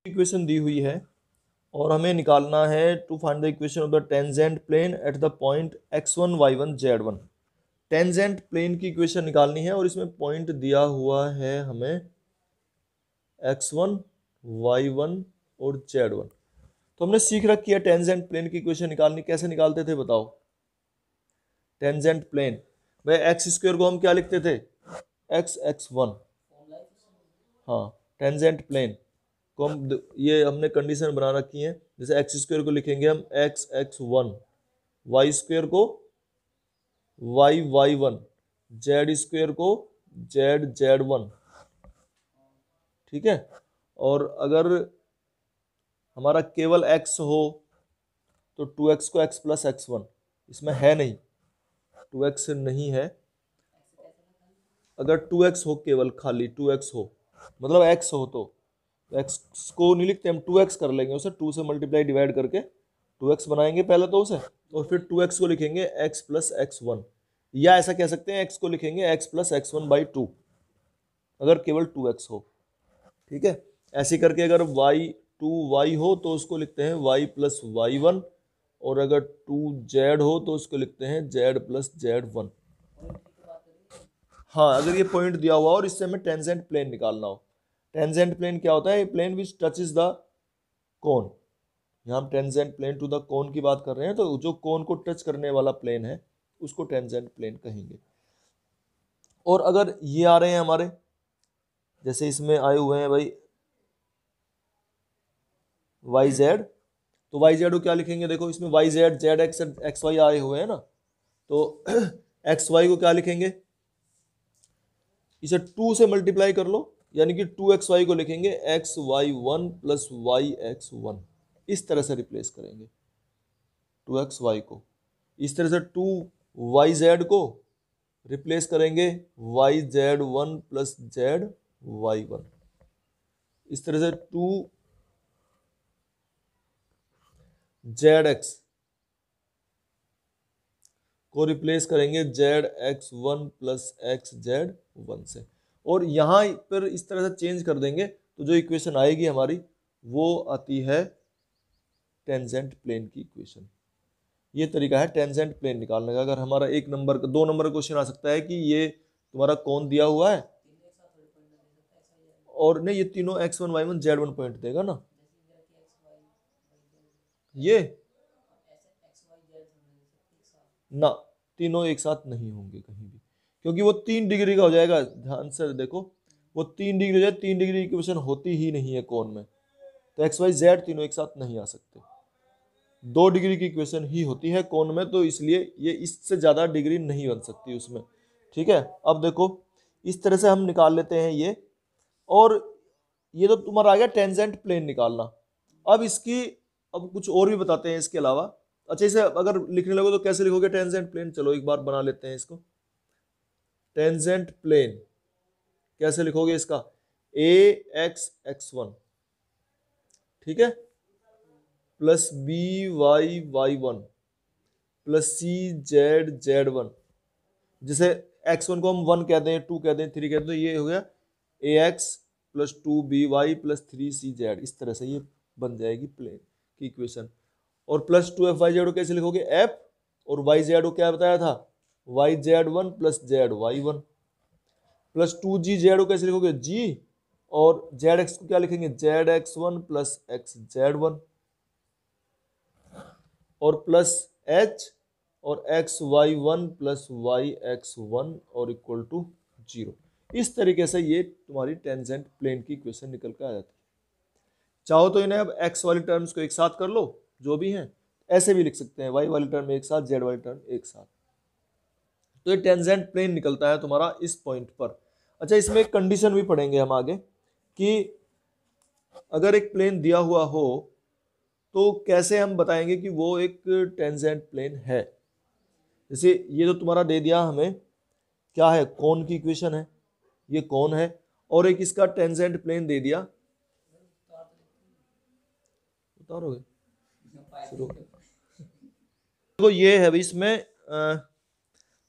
Equation दी हुई है और हमें निकालना है to find the equation of the tangent plane at the point x1 y1 z1। Tangent plane की इक्वेशन निकालनी है और इसमें पॉइंट दिया हुआ है हमें x1 y1 और z1। तो हमने सीख रखी है टेंजेंट प्लेन की इक्वेशन निकालनी। कैसे निकालते थे बताओ? टेंजेंट प्लेन भाई एक्स स्क्वायर को हम क्या लिखते थे? x(x1). हाँ, टेंजेंट प्लेन को हम ये हमने कंडीशन बना रखी है। जैसे एक्स स्क्वायर को लिखेंगे हम x(x1), वाई स्क्वायर को y(y1), जेड स्क्वायर को z(z1). ठीक है। और अगर हमारा केवल x हो तो 2x को x प्लस x1, इसमें है नहीं, 2x नहीं है। अगर 2x हो, केवल खाली 2x हो, मतलब x हो तो x को नहीं लिखते हम, 2x कर लेंगे उसे, 2 से मल्टीप्लाई डिवाइड करके 2x बनाएंगे पहले तो उसे, और फिर 2x को लिखेंगे x प्लस x1, या ऐसा कह सकते हैं x को लिखेंगे x प्लस x1 बाई 2 अगर केवल 2x हो। ठीक है। ऐसे करके अगर y हो तो उसको लिखते हैं y प्लस y1, और अगर 2z हो तो उसको लिखते हैं z प्लस z1। हाँ, अगर ये पॉइंट दिया हुआ और इससे हमें टेंजेंट प्लेन निकालना हो। टेंजेंट प्लेन क्या होता है? Plane which touches the cone. यहाँ हम tangent plane to the cone की बात कर रहे हैं, तो जो कोन को टच करने वाला प्लेन है उसको टेंजेंट प्लेन कहेंगे। और अगर ये आ रहे हैं हमारे, जैसे इसमें आए हुए हैं भाई वाई जेड, तो वाई जेड को क्या लिखेंगे? देखो इसमें y z, z x, x y आए हुए हैं ना, तो एक्स वाई को क्या लिखेंगे? इसे 2 से मल्टीप्लाई कर लो, यानी कि 2xy को लिखेंगे xy1 प्लस yx1। इस तरह से रिप्लेस करेंगे 2xy को। इस तरह से 2yz को रिप्लेस करेंगे yz1 प्लस zy1। इस तरह से 2zx को रिप्लेस करेंगे zx1 प्लस xz1 से। और यहाँ पर इस तरह से चेंज कर देंगे तो जो इक्वेशन आएगी हमारी वो आती है टेंजेंट प्लेन की इक्वेशन। ये तरीका है टेंजेंट प्लेन निकालने का। अगर हमारा 2 नंबर का क्वेश्चन आ सकता है कि ये तुम्हारा कौन दिया हुआ है, और नहीं, ये तीनों x1 y1 z1 पॉइंट देगा ना, ये ना, तीनों एक साथ नहीं होंगे कहीं भी, क्योंकि वो 3 डिग्री का हो जाएगा। ध्यान से देखो, वो 3 डिग्री हो जाए, 3 डिग्री की इक्वेशन होती ही नहीं है कोण में, तो एक्स वाई जेड तीनों एक साथ नहीं आ सकते। 2 डिग्री की इक्वेशन ही होती है कोण में, तो इसलिए ये इससे ज्यादा डिग्री नहीं बन सकती उसमें। ठीक है। अब देखो इस तरह से हम निकाल लेते हैं ये, और ये तो तुम्हारा आ गया टेंजेंट प्लेन निकालना। अब इसकी अब कुछ और भी बताते हैं इसके अलावा। अच्छा, इसे अगर लिखने लगो तो कैसे लिखोगे टेंजेंट प्लेन? चलो एक बार बना लेते हैं इसको। टेंजेंट प्लेन कैसे लिखोगे इसका? ax(x1), ठीक है, प्लस by(y1) प्लस cz(z1). जैसे x1 को हम 1 कह दें, 2 कह दें, 3 कह दें, तो ये हो गया ax plus 2by plus 3cz। इस तरह से ये बन जाएगी प्लेन की इक्वेशन। और प्लस 2f(y)z को कैसे लिखोगे? f, और yz को क्या बताया था? yz1 plus zy1 plus 2gz को कैसे लिखोगे? g, और zx को क्या लिखेंगे? zx1 प्लस xz1, और प्लस h, और xy1 प्लस yx1 और इक्वल टू 0। इस तरीके से ये तुम्हारी टेंजेंट प्लेन की इक्वेशन निकल कर आ जाती है। चाहो तो इन्हें अब x वाली टर्म्स को एक साथ कर लो, जो भी हैं, ऐसे भी लिख सकते हैं, y वाली टर्म एक साथ, z वाली टर्म एक साथ, तो ये टेंजेंट प्लेन निकलता है तुम्हारा इस पॉइंट पर। अच्छा, इसमें एक कंडीशन भी पढ़ेंगे हम आगे कि अगर एक प्लेन दिया हुआ हो तो कैसे हम बताएंगे कि वो एक टेंजेंट प्लेन है। जैसे ये तो तुम्हारा दे दिया हमें, क्या है? कोन की इक्वेशन है, ये कोन है, और एक इसका टेंजेंट प्लेन दे दिया। उतारोगे? तो ये है इसमें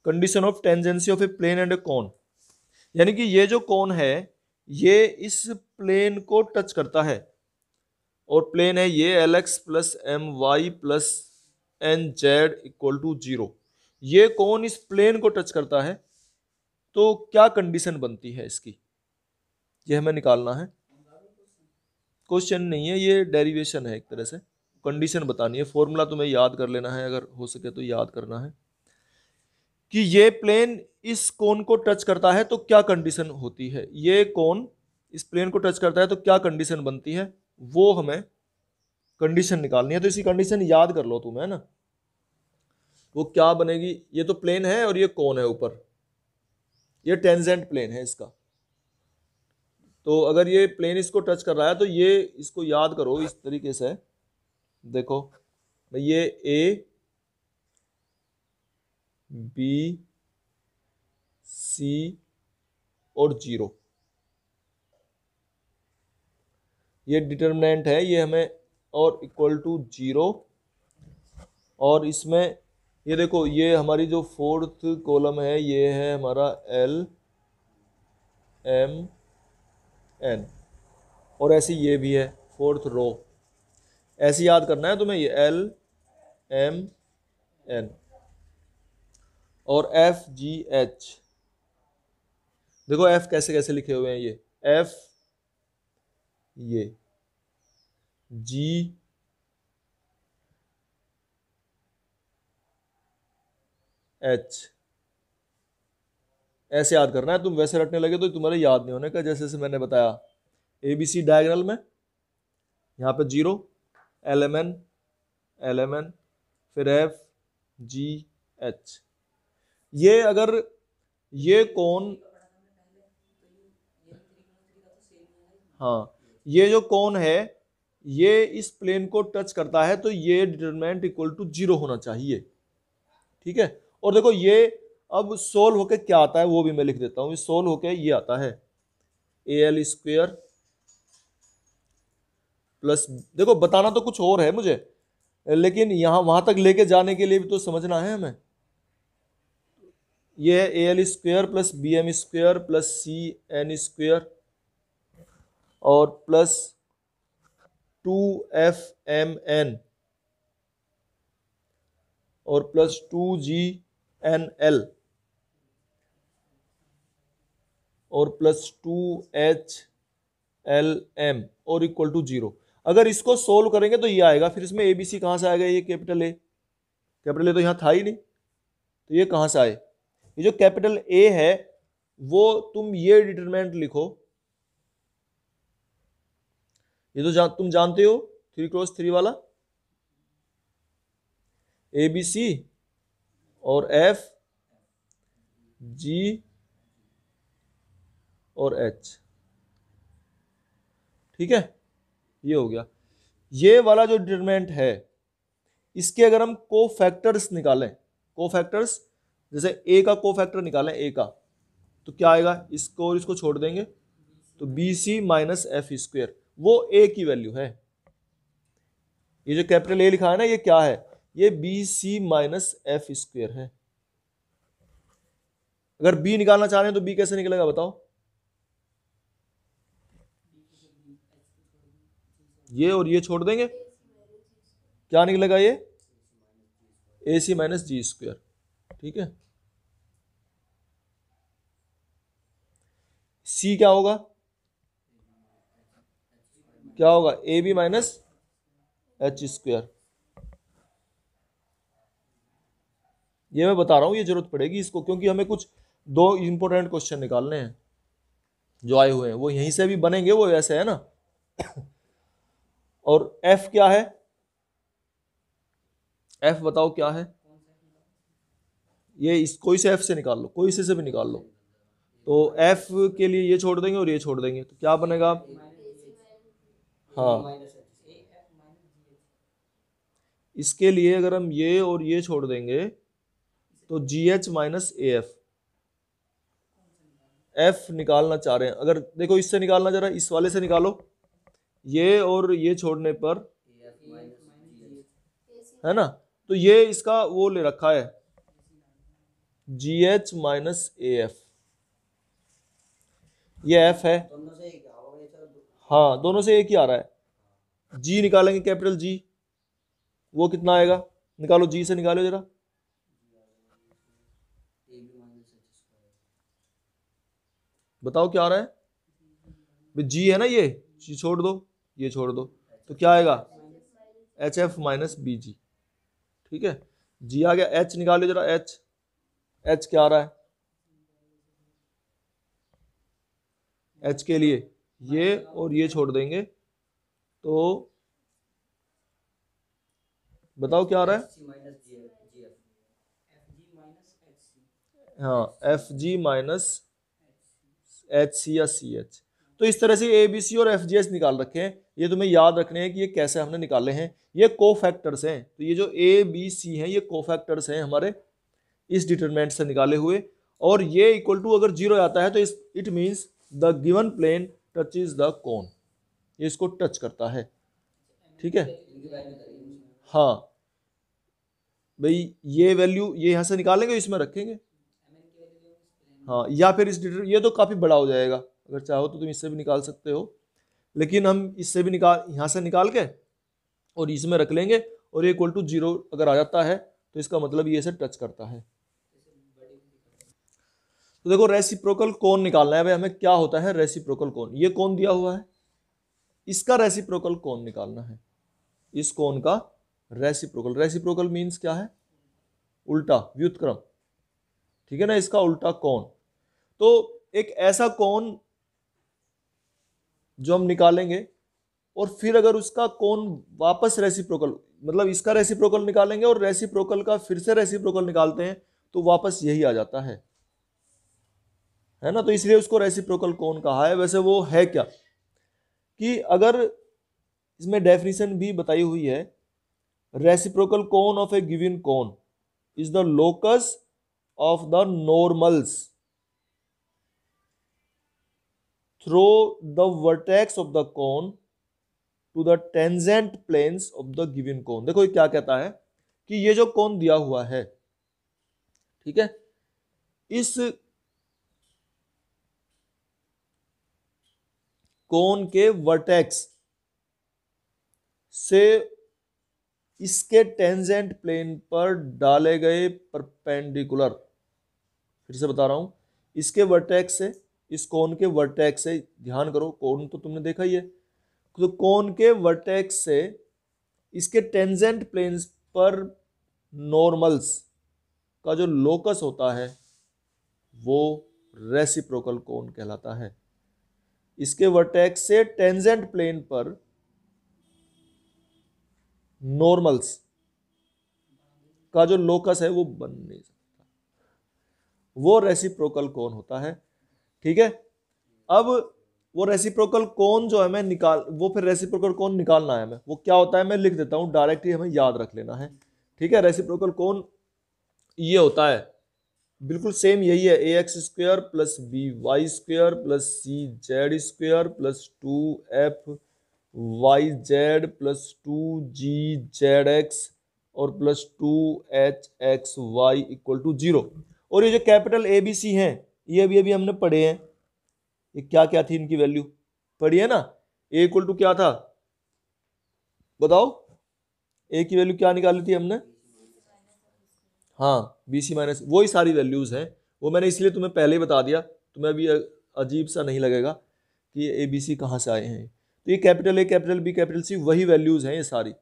condition of tangency of a plane and a cone, यानी कि ये जो कोन है ये इस प्लेन को टच करता है, और प्लेन है ये l x plus m y plus n z equal to 0, ये कौन इस प्लेन को टच करता है, तो क्या कंडीशन बनती है इसकी, ये हमें निकालना है। क्वेश्चन नहीं है, ये डेरिवेशन है एक तरह से, कंडीशन बतानी है। फॉर्मूला तुम्हें याद कर लेना है, अगर हो सके तो याद करना है कि ये प्लेन इस कोन को टच करता है तो क्या कंडीशन होती है, ये कोन इस प्लेन को टच करता है तो क्या कंडीशन बनती है, वो हमें कंडीशन निकालनी है। तो इसी कंडीशन याद कर लो तुम, है ना। वो क्या बनेगी, ये तो प्लेन है और ये कोन है ऊपर, ये टेंजेंट प्लेन है इसका। तो अगर ये प्लेन इसको टच कर रहा है तो ये, इसको याद करो इस तरीके से, देखो ये ए बी सी और 0, ये डिटर्मिनेंट है, ये हमें और इक्वल टू 0। और इसमें ये देखो, ये हमारी जो फोर्थ कॉलम है ये है हमारा एल एम एन, और ऐसे ये भी है फोर्थ रो, ऐसे याद करना है तुम्हें, ये एल एम एन और एफ जी एच। देखो एफ कैसे कैसे लिखे हुए हैं, ये एफ, ये जी एच, ऐसे याद करना है। तुम वैसे रटने लगे तो तुम्हारे याद नहीं होने का, जैसे जैसे मैंने बताया ए बी सी डायगोनल में, यहाँ पे 0 एल एम एन फिर एफ जी एच। ये अगर ये कोन, हाँ ये जो कोन है ये इस प्लेन को टच करता है तो ये डिटरमिनेंट इक्वल टू 0 होना चाहिए, ठीक है। और देखो ये अब सोल्व होके क्या आता है वो भी मैं लिख देता हूं, सोल्व होके ये आता है ए एल स्क्वेयर प्लस, देखो बताना तो कुछ और है मुझे, लेकिन यहां वहां तक लेके जाने के लिए भी तो समझना है हमें। ये है a l square plus b m square plus c n square और प्लस 2FMN और प्लस 2GNL और प्लस 2HLM और इक्वल टू 0। अगर इसको सोल्व करेंगे तो ये आएगा, फिर इसमें ABC कहां से आएगा, ये कैपिटल ए तो यहां था ही नहीं, तो ये कहां से आए, ये जो कैपिटल ए है वो तुम ये डिटरमिनेंट लिखो, ये तो तुम जानते हो 3x3 वाला, ABC और F G और H, ठीक है। ये हो गया, ये वाला जो डिटरमिनेंट है इसके अगर हम कोफैक्टर्स निकालें, कोफैक्टर्स जैसे ए का कोफैक्टर निकालें, ए का, तो क्या आएगा, इसको और इसको छोड़ देंगे तो BC माइनस एफ स्क्वेयर, वो ए की वैल्यू है। ये जो कैपिटल ए लिखा है ना ये क्या है, ये BC माइनस एफ स्क्वेयर है। अगर बी निकालना चाह रहे हैं तो बी कैसे निकलेगा बताओ, ये और ये छोड़ देंगे, क्या निकलेगा, ये AC माइनस जी स्क्वेयर, ठीक है। सी क्या होगा, क्या होगा, AB माइनस एच स्क्वेयर। ये मैं बता रहा हूं, ये जरूरत पड़ेगी इसको, क्योंकि हमें कुछ दो इंपॉर्टेंट क्वेश्चन निकालने हैं जो आए हुए हैं, वो यहीं से भी बनेंगे, वो ऐसे है ना। और F क्या है, F बताओ क्या है, ये इस कोई से F से निकाल लो, कोई से भी निकाल लो, तो F के लिए ये छोड़ देंगे और ये छोड़ देंगे तो क्या बनेगा, हाँ इसके लिए अगर हम ये और ये छोड़ देंगे तो GH माइनस AF, F निकालना चाह रहे हैं, अगर देखो इससे निकालना चाह रहा है, इस वाले से निकालो, ये और ये छोड़ने पर, है ना, तो ये इसका वो ले रखा है GH माइनस AF, ये F है, हाँ दोनों से एक ही आ रहा है, जी निकालेंगे कैपिटल जी, वो कितना आएगा, निकालो जी से निकालो जरा। बताओ क्या आ रहा है, जी है ना, ये जी छोड़ दो, ये छोड़ दो, तो क्या आएगा एच एफ माइनस बी जी। ठीक है, जी आ गया, एच निकालो जरा, एच, एच क्या आ रहा है, एच के लिए ये और ये छोड़ देंगे, तो बताओ क्या आ रहा है, हाँ f g minus h c या सी एच। तो इस तरह से ए बी सी और एफ जी एच निकाल रखे हैं, ये तुम्हें याद रखने हैं कि ये कैसे हमने निकाले हैं। ये कोफैक्टर्स हैं, तो ये जो ए बी सी हैं ये कोफैक्टर्स हैं हमारे इस डिटरमिनेंट से निकाले हुए, और ये इक्वल टू अगर जीरो आता है तो it means the given plane touches the cone, ये इसको टच करता है। ठीक है, हाँ भाई ये वैल्यू ये यहां से निकालेंगे, इसमें रखेंगे, हाँ, या फिर इस डिटर, ये तो काफी बड़ा हो जाएगा, अगर चाहो तो तुम इससे भी निकाल सकते हो, लेकिन हम इससे भी निकाल, यहां से निकाल के और इसमें रख लेंगे, और ये इक्वल टू जीरो अगर आ जाता है तो इसका मतलब ये से टच करता है। तो देखो रेसिप्रोकल कोन निकालना है भाई हमें, क्या होता है रेसिप्रोकल कोन, ये कोन दिया हुआ है, इसका रेसिप्रोकल कोन निकालना है, इस कोन का रेसिप्रोकल, रेसिप्रोकल मींस क्या है, उल्टा व्युत्क्रम, ठीक है ना, इसका उल्टा कोन। तो एक ऐसा कोन जो हम निकालेंगे, और फिर अगर उसका कोन वापस रेसिप्रोकल, मतलब इसका रेसिप्रोकल निकालेंगे और रेसिप्रोकल का फिर से रेसिप्रोकल निकालते हैं, तो वापस यही आ जाता है ना, तो इसलिए उसको रेसिप्रोकल कोन कहा है। वैसे वो है क्या, कि अगर इसमें डेफिनेशन भी बताई हुई है, reciprocal cone of a given cone is the locus of the normals through the vertex of the cone to the tangent planes of the given cone. देखो ये क्या कहता है कि ये जो कोन दिया हुआ है, ठीक है, इस कोन के वर्टेक्स से इसके टेंजेंट प्लेन पर डाले गए परपेंडिकुलर, फिर से बता रहा हूं, इसके वर्टेक्स से, इस कोन के वर्टेक्स से, ध्यान करो कोन तो तुमने देखा ही है, तो कोन के वर्टेक्स से इसके टेंजेंट प्लेन्स पर नॉर्मल्स का जो लोकस होता है वो रेसिप्रोकल कोन कहलाता है। इसके वर्टेक्स से टेंजेंट प्लेन पर नॉर्मल्स का जो लोकस है वो बन नहीं सकता, वो रेसिप्रोकल कोन होता है। ठीक है, अब वो रेसिप्रोकल कोन जो है मैं निकाल, वो फिर रेसिप्रोकल कोन निकालना है हमें, वो क्या होता है मैं लिख देता हूं, डायरेक्ट ही हमें याद रख लेना है। ठीक है, रेसिप्रोकल कोन ये होता है, बिल्कुल सेम यही है, A X square plus B Y square plus C Z square plus 2f Y Z plus 2g Z X और प्लस 2h(x,y) इक्वल टू 0। और ये जो कैपिटल ए बी सी हैं, ये अभी हमने पढ़े हैं, ये क्या क्या थी इनकी वैल्यू पढ़ी है ना, ए इक्वल टू क्या था बताओ, ए की वैल्यू क्या निकाली थी हमने, हाँ बी सी माइनस, वही सारी वैल्यूज हैं, वो मैंने इसलिए तुम्हें पहले ही बता दिया, तुम्हें अभी अजीब सा नहीं लगेगा कि ये ए बी सी कहाँ से आए हैं। तो ये capital A capital B capital C वही वैल्यूज हैं ये सारी,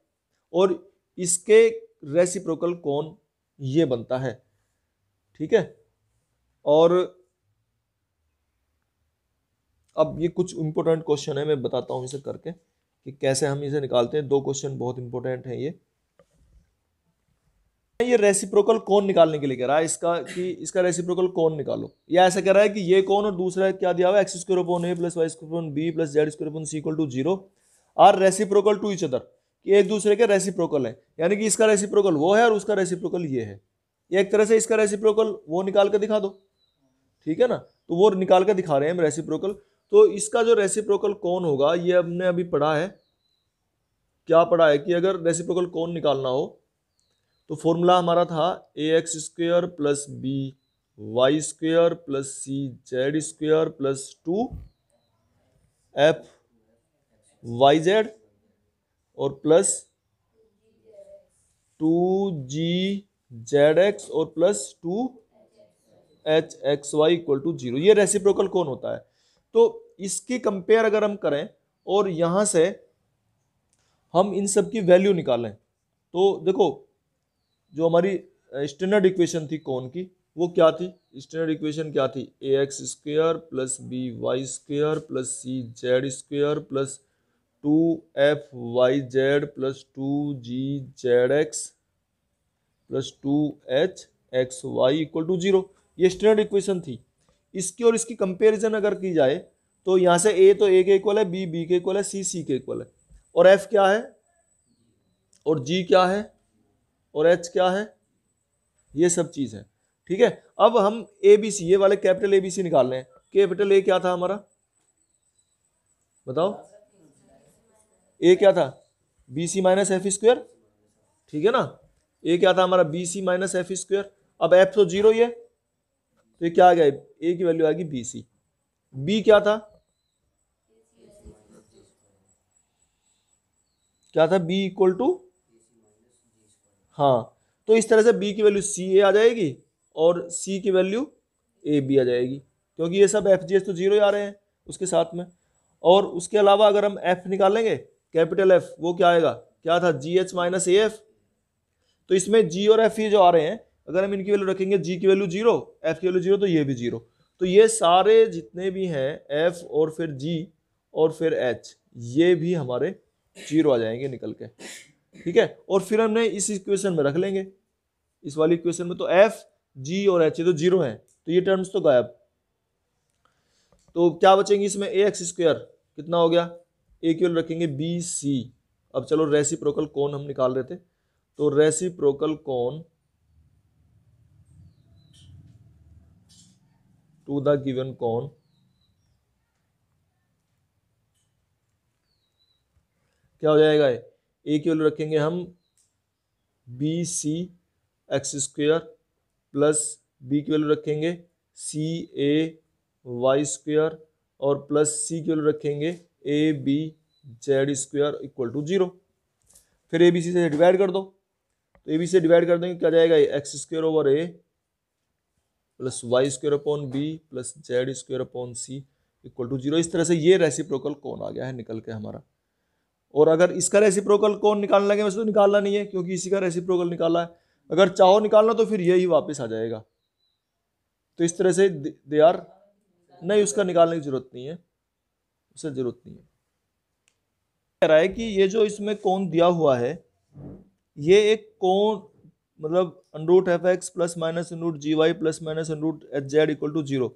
और इसके रेसिप्रोकल कोन ये बनता है। ठीक है, और अब ये कुछ इंपॉर्टेंट क्वेश्चन है, मैं बताता हूँ इसे करके कि कैसे हम इसे निकालते हैं। दो क्वेश्चन बहुत इंपॉर्टेंट हैं ये रेसिप्रोकल कोन निकालने के लिए कह रहा है इसका, कि इसका रेसिप्रोकल कोन निकालो, या ऐसा कह रहा है कि ये कोन और दूसरा क्या दिया हुआ है x square upon a plus y square upon b plus z square upon c equal to 0 are reciprocal to each other, कि एक दूसरे के रेसिप्रोकल है, यानी कि इसका रेसिप्रोकल वो है और उसका रेसिप्रोकल ये है, ये एक तरह से इसका रेसिप्रोकल वो निकाल कर दिखा दो। ठीक है ना, तो वो निकाल कर दिखा रहे हैं हम रेसिप्रोकल। तो इसका जो रेसिप्रोकल कोन होगा, ये हमने अभी पढ़ा है, क्या पढ़ा है कि अगर रेसिप्रोकल कोन निकालना हो तो फॉर्मूला हमारा था A X square plus B Y square plus C Z square plus 2f Y Z और प्लस 2GZX और प्लस 2HXY इक्वल टू 0। ये रेसिप्रोकल कौन होता है? तो इसकी कंपेयर अगर हम करें और यहां से हम इन सब की वैल्यू निकालें तो देखो, जो हमारी स्टैंडर्ड इक्वेशन थी कौन की, वो क्या थी? स्टैंडर्ड इक्वेशन क्या थी? ax square plus by square plus cz square plus 2fyz plus 2gzx plus 2hxy equal to 0। ये स्टैंडर्ड इक्वेशन थी। इसकी और इसकी कंपैरिजन अगर की जाए तो यहाँ से a तो a के इक्वल है, b के इक्वल है, c के इक्वल है, और f क्या है और g क्या है और h क्या है, ये सब चीज है। ठीक है, अब हम ABC, ये वाले कैपिटल ABC निकाल रहे हैं। कैपिटल A क्या था हमारा, बताओ? A क्या था? BC माइनस एफ स्क्वायर, ठीक है ना? A क्या था हमारा? BC minus F square. अब F तो 0 ही है, तो ये क्या आ गया? A की वैल्यू आएगी BC। B क्या था? क्या था? B इक्वल टू, हाँ, तो इस तरह से B की वैल्यू CA आ जाएगी और C की वैल्यू AB आ जाएगी, क्योंकि ये सब FGS तो 0 ही आ रहे हैं उसके साथ में। और उसके अलावा अगर हम F निकालेंगे, कैपिटल F, वो क्या आएगा? क्या था? GH minus AF। तो इसमें G और F ये जो आ रहे हैं, अगर हम इनकी वैल्यू रखेंगे, G की वैल्यू 0, F की वैल्यू 0, तो ये भी 0। तो ये सारे जितने भी हैं F और फिर G और फिर H, ये भी हमारे 0 आ जाएंगे निकल के। ठीक है, और फिर हमने इस इक्वेशन में रख लेंगे, इस वाली इक्वेशन में, तो F, G और H ये तो 0 है, तो ये टर्म्स तो गायब। तो क्या बचेंगे इसमें? ax स्क्वायर कितना हो गया? a की वैल्यू रखेंगे BC। अब चलो रेसिप्रोकल कौन हम निकाल रहे थे, तो रेसिप्रोकल कौन टू द गिवन कौन, क्या हो जाएगा? a की वैल्यू रखेंगे हम BC x square plus b की वैल्यू रखेंगे CA वाई स्क्वायर और प्लस c की वैल्यू रखेंगे AB z square equal to 0। फिर ABC से डिवाइड कर दो, तो ABC से डिवाइड कर देंगे, क्या जाएगा? X square over A plus y square upon B plus z square upon C equal to 0। इस तरह से ये रेसिप्रोकल कौन आ गया है निकल के हमारा। और अगर इसका रेसिप्रोकल कौन निकालने लगे, वैसे तो निकालना नहीं है क्योंकि इसी का रेसिप्रोकल निकाला है। अगर चाहो निकालना तो फिर यही वापस आ जाएगा। तो इस तरह से दे आर, नहीं, उसका निकालने की जरूरत नहीं है, उसे जरूरत नहीं है। कह रहा है कि ये जो इसमें कोण दिया हुआ है, ये एक कोण, मतलब under root f x plus minus under root g y plus minus under root h z equal to 0,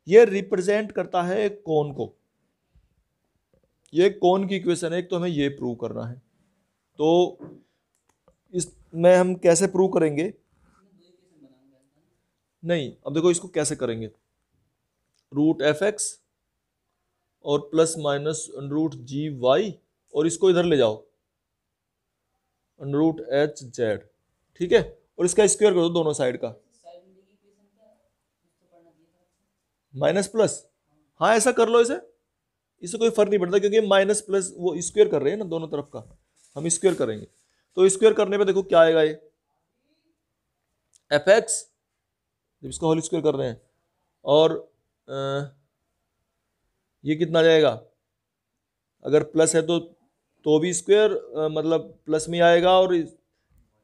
ये रिप्रेजेंट करता है एक कोण को। ये कोण की इक्वेशन है, एक तो हमें ये प्रूव करना है। तो इसमें हम कैसे प्रूव करेंगे? नहीं, अब देखो इसको कैसे करेंगे। रूट एफ एक्स और plus minus under root g y, और इसको इधर ले जाओ अंडरूट एच जेड, ठीक है, और इसका स्क्वायर कर दो दोनों साइड का, माइनस प्लस। हाँ, ऐसा कर लो, इससे कोई फर्क नहीं पड़ता क्योंकि माइनस प्लस वो स्क्वायर कर रहे हैं ना दोनों तरफ का, हम स्क्वायर करेंगे। तो स्क्वायर करने पे देखो क्या आएगा, ये एफ एक्स, जब इसका होल स्क्वायर कर रहे हैं, और ये कितना जाएगा? अगर प्लस है तो भी स्क्वायर, मतलब प्लस में आएगा, और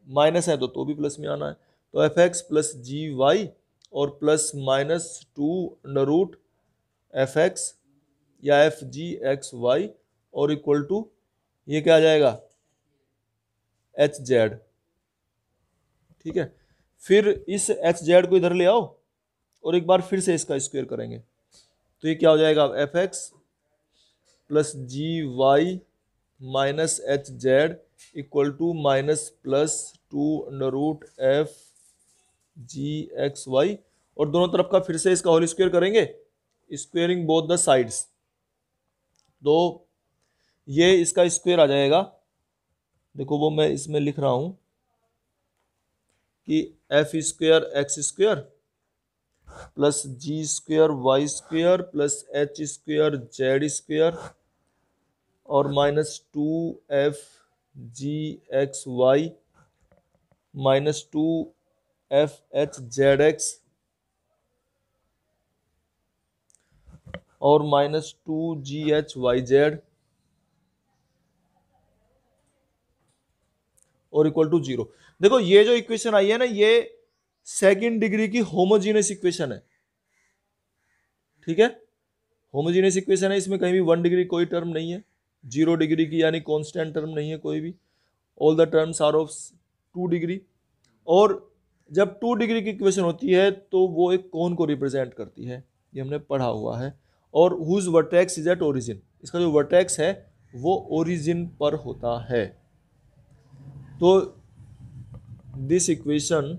माइनस है तो भी प्लस में आना है। तो f x plus g y और plus minus 2 under root f x या एफ जी एक्स वाई और इक्वल टू, ये क्या आ जाएगा? H z. ठीक है, फिर इस एच जेड को इधर ले आओ और एक बार फिर से इसका स्क्वायर करेंगे, तो ये क्या हो जाएगा? F x plus g y minus h z equal to minus plus 2 under root f ji x y, और दोनों तरफ का फिर से इसका होल स्क्वायर करेंगे, स्क्वेयरिंग बोथ द साइड्स। तो ये इसका स्क्वायर आ जाएगा, देखो वो मैं इसमें लिख रहा हूं कि F square X square plus G square Y square plus H square Z square और माइनस 2 एफ जी x Y minus 2 F H Z X और minus 2 G H Y Z और इक्वल टू 0। देखो ये जो इक्वेशन आई है ना, ये सेकंड डिग्री की होमोजीनियस इक्वेशन है। ठीक है, होमोजीनियस इक्वेशन है, इसमें कहीं भी 1 डिग्री कोई टर्म नहीं है, 0 डिग्री की यानी कांस्टेंट टर्म नहीं है कोई भी, all the terms are of 2 degree. और जब 2 डिग्री की इक्वेशन होती है तो वो एक कोन को रिप्रेजेंट करती है, ये हमने पढ़ा हुआ है। और whose vertex is at origin, इसका जो वर्टेक्स है वो ओरिजिन पर होता है। तो this equation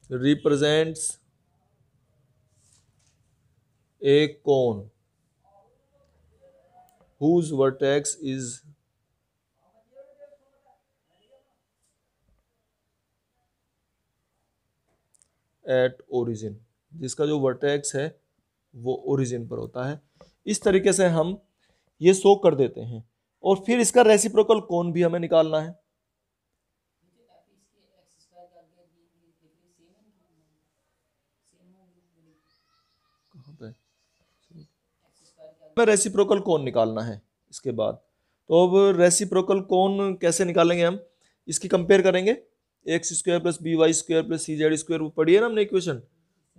represents a cone whose vertex is at origin, जिसका जो वर्टेक्स है वो ओरिजिन पर होता है। इस तरीके से हम ये शो कर देते हैं। और फिर इसका रेसिप्रोकल कोन भी हमें निकालना है। कहाँ पे हमें रेसिप्रोकल कोन निकालना है इसके बाद। तो अब रेसिप्रोकल कोन कैसे निकालेंगे हम, इसकी कंपेयर करेंगे X square plus B Y square plus C Z square, वो पढ़ी है ना हमने इक्वेशन।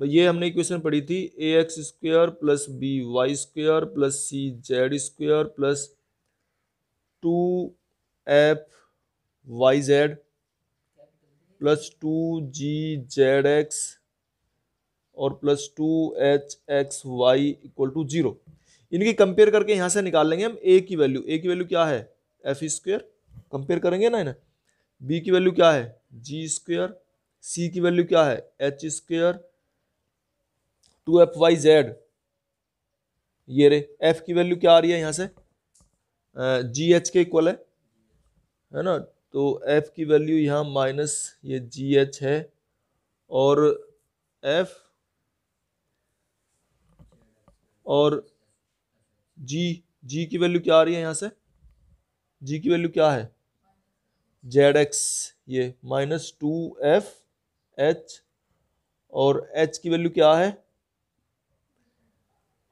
ये हमने इक्वेशन पढ़ी थी A X square plus B Y square plus C Z square plus 2f Y Z plus 2g Z X और प्लस 2h(x,y) इक्वल टू 0। इनकी कंपेयर करके यहां से निकाल लेंगे हम ए की वैल्यू। ए की वैल्यू क्या है, एफ स्क्वायर, कंपेयर करेंगे ना इन्हें। बी की वैल्यू क्या है, जी स्क्वायर। सी की वैल्यू क्या है, एच स्क्वायर। 2f(y,z) ये रे। एफ की वैल्यू क्या आ रही है यहां से, जी एच के इक्वल है ना। तो एफ की वैल्यू यहाँ माइनस ये जी एच है और एफ और जी की वैल्यू क्या आ रही है यहाँ से, जी की वैल्यू क्या है जेड एक्स, ये माइनस 2f(h) और h की वैल्यू क्या है,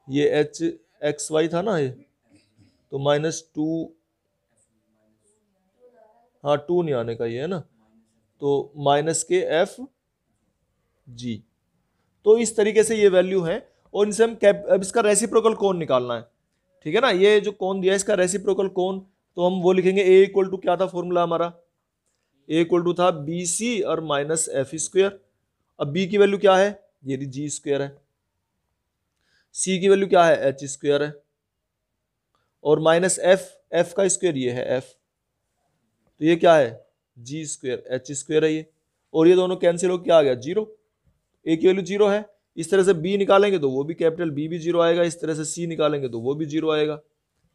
ये h(x,y) था ना ये, तो माइनस 2, हाँ 2 नहीं आने का ये है ना, तो माइनस के एफ जी। तो इस तरीके से ये वैल्यू है और इनसे हम अब इसका रेसिप्रोकल कोन निकालना है। ठीक है ना, ये जो कोन दिया है इसका रेसिप्रोकल कोन, तो हम वो लिखेंगे ए इक्वल टू क्या था फॉर्मूला हमारा, ए इक्वल टू था बी सी और माइनस एफ स्क्वायर। अब बी की वैल्यू क्या है, ये जी स्क्वायर है। सी की वैल्यू क्या है, एच स्क्वायर है। और माइनस एफ का स्क्वायर ये है एफ, तो ये क्या है जी स्क्वायर, एच स्क्वायर है ये। और ये दोनों कैंसिल हो क्या आ गया, 0। ए की वैल्यू 0 है। इस तरह से बी निकालेंगे तो वो भी कैपिटल बी भी 0 आएगा, इस तरह से सी निकालेंगे तो वो भी 0 आएगा।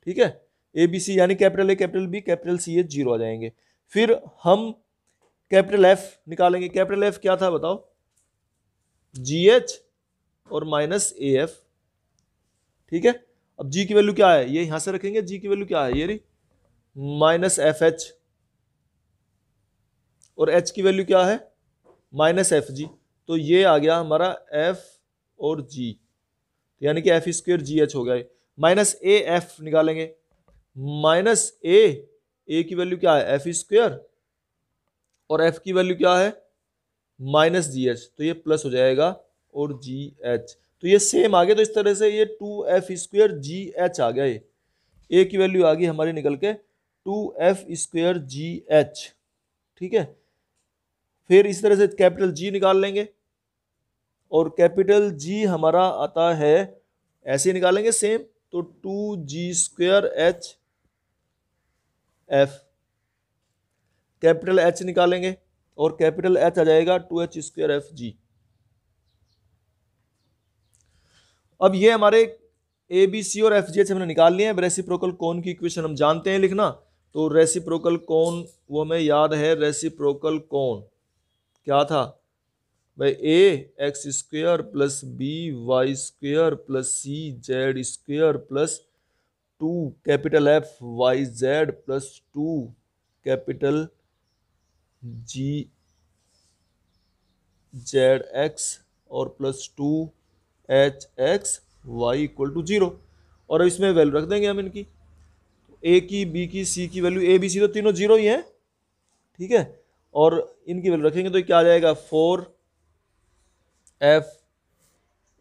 ठीक है, ए बी सी यानी capital A capital B capital C ये 0 आ जाएंगे। फिर हम कैपिटल एफ निकालेंगे। कैपिटल एफ क्या था बताओ, जी एच और माइनस ए एफ। ठीक है, अब जी की वैल्यू क्या है, ये यहां से रखेंगे, जी की वैल्यू क्या है ये रही माइनस एफ एच, और एच की वैल्यू क्या है माइनस एफ जी। तो ये आ गया हमारा एफ और जी, यानी कि एफ स्क्वायर जी एच हो गया। माइनस ए एफ निकालेंगे, माइनस ए की वैल्यू क्या है एफ स्क्वायर और एफ की वैल्यू क्या है माइनस जी एच, तो ये प्लस हो जाएगा और जी एच, तो ये सेम आ गया। तो इस तरह से ये 2f² जी एच आ गया। ये ए की वैल्यू आ गई हमारी निकल के 2f² जी एच। ठीक है, फिर इस तरह से कैपिटल जी निकाल लेंगे और कैपिटल जी हमारा आता है, ऐसे निकालेंगे सेम, तो 2g² H F. Capital H निकालेंगे और कैपिटल एच आ जाएगा 2h² एफ जी। अब ये हमारे ए बी सी और एफ जी एच हमने निकाल लिए हैं। रेसिप्रोकल कोन की इक्वेशन हम जानते हैं लिखना, तो रेसिप्रोकल कोन वो हमें याद है। रेसिप्रोकल कोन क्या था भाई, A X square plus B Y square plus C Z square plus 2 capital F Y Z plus 2 capital G Z X और plus 2 H x Y equal to 0। और इसमें वैल्यू रख देंगे हम इनकी, ए की, बी की, सी की वैल्यू, ए बी सी तो तीनों 0 ही है, ठीक है। और इनकी वैल्यू रखेंगे तो क्या आ जाएगा 4f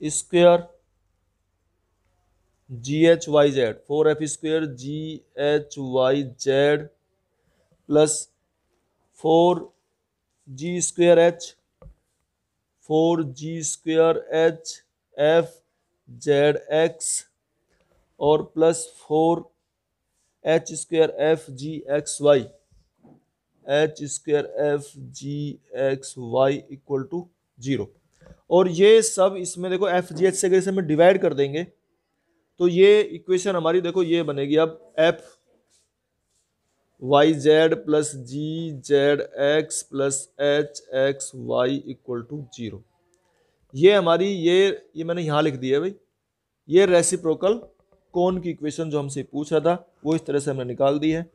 square G H Y Z, 4f square G H Y Z plus 4g square H, 4g square H F Z X और plus 4h square F ji x Y, H square F ji x Y equal to 0। और ये सब इसमें देखो F G H से अगर हम divide कर देंगे तो ये इक्वेशन हमारी देखो ये बनेगी अब f Y Z plus g Z x plus h x Y equal to 0। ये हमारी ये मैंने यहाँ लिख दिया है भाई, ये रेसिप्रोकल कोन की इक्वेशन जो हमसे पूछ रहा था वो इस तरह से हमने निकाल दी है।